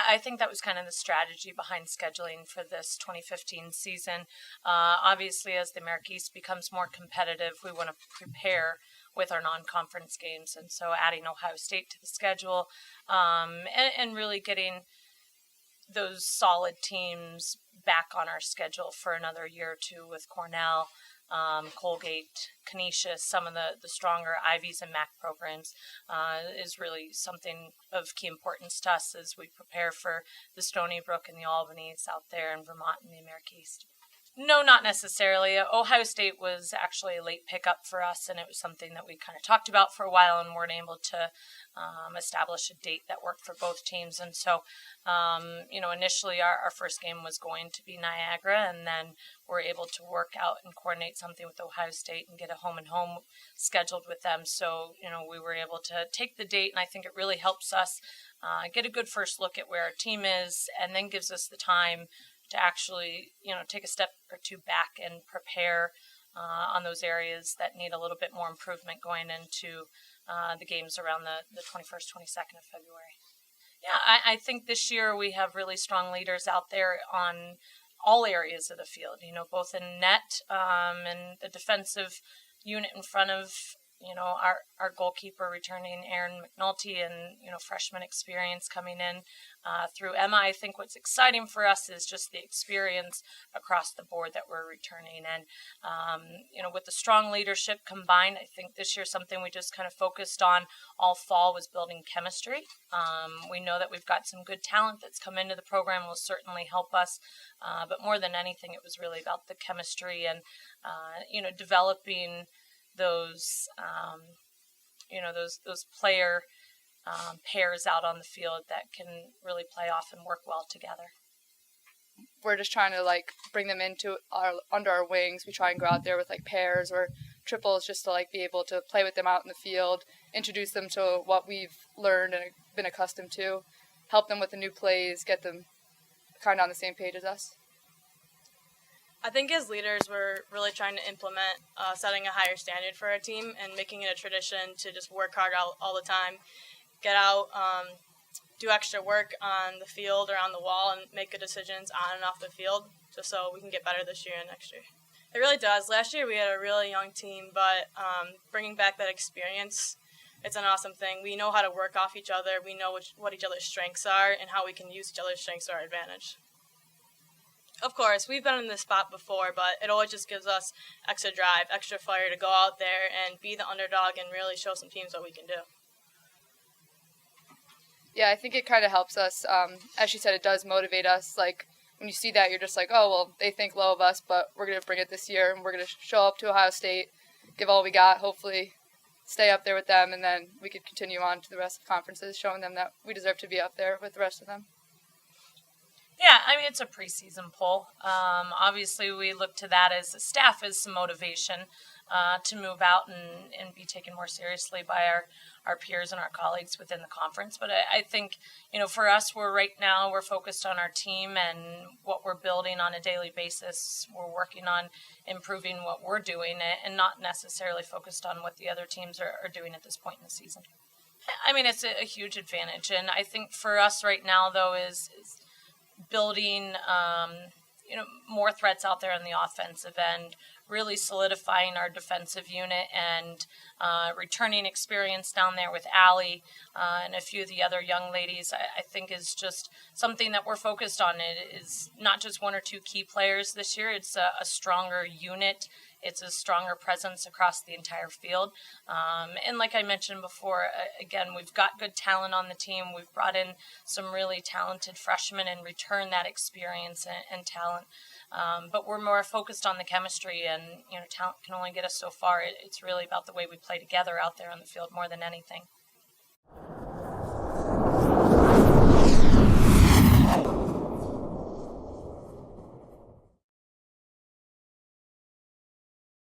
I think that was kind of the strategy behind scheduling for this 2015 season. Obviously, as the America East becomes more competitive, we want to prepare with our non-conference games, and so adding Ohio State to the schedule, and really getting those solid teams back on our schedule for another year or two with Cornell, Colgate, Canisius, some of the stronger Ivies and MAC programs, is really something of key importance to us as we prepare for the Stony Brook and the Albany's out there in Vermont and the America East. No, not necessarily. Ohio State was actually a late pickup for us, and it was something that we kind of talked about for a while and weren't able to establish a date that worked for both teams. And so, initially our first game was going to be Niagara, and then we're able to work out and coordinate something with Ohio State and get a home-and-home scheduled with them. So, we were able to take the date, and I think it really helps us get a good first look at where our team is, and then gives us the time to actually, take a step or two back and prepare on those areas that need a little bit more improvement going into the games around the 21st, 22nd of February. Yeah, I think this year we have really strong leaders out there on all areas of the field, both in net and the defensive unit in front of, our goalkeeper returning, Aaron McNulty, and, freshman experience coming in through Emma. I think what's exciting for us is just the experience across the board that we're returning. And, with the strong leadership combined, I think this year something we just kind of focused on all fall was building chemistry. We know that we've got some good talent that's come into the program, will certainly help us. But more than anything, it was really about the chemistry and, developing those, those player pairs out on the field that can really play off and work well together. We're just trying to bring them under our wings. We try and go out there with pairs or triples just to be able to play with them out in the field, introduce them to what we've learned and been accustomed to, help them with the new plays, get them kind of on the same page as us. I think as leaders, we're really trying to implement setting a higher standard for our team and making it a tradition to just work hard all the time, get out, do extra work on the field or on the wall, and make good decisions on and off the field just so we can get better this year and next year. It really does. Last year we had a really young team, but bringing back that experience, it's an awesome thing. We know how to work off each other. We know what each other's strengths are and how we can use each other's strengths to our advantage. Of course, we've been in this spot before, but it always just gives us extra drive, extra fire to go out there and be the underdog and really show some teams what we can do. Yeah, I think it kind of helps us. As she said, it does motivate us. When you see that, you're just oh, well, they think low of us, but we're going to bring it this year, and we're going to show up to Ohio State, give all we got, hopefully stay up there with them, and then we could continue on to the rest of the conferences, showing them that we deserve to be up there with the rest of them. Yeah, it's a preseason poll. Obviously, we look to that as a staff as some motivation to move out and be taken more seriously by our peers and our colleagues within the conference. But I think, for us, we're focused on our team and what we're building on a daily basis. We're working on improving what we're doing and not necessarily focused on what the other teams are doing at this point in the season. It's a huge advantage. And I think for us right now, though, is building, more threats out there on the offensive end, really solidifying our defensive unit and returning experience down there with Allie and a few of the other young ladies, I think is just something that we're focused on. It is not just one or two key players this year. It's a stronger unit. It's a stronger presence across the entire field. And like I mentioned before, again, we've got good talent on the team. We've brought in some really talented freshmen and returned that experience and talent. But we're more focused on the chemistry, and talent can only get us so far. It's really about the way we play together out there on the field more than anything.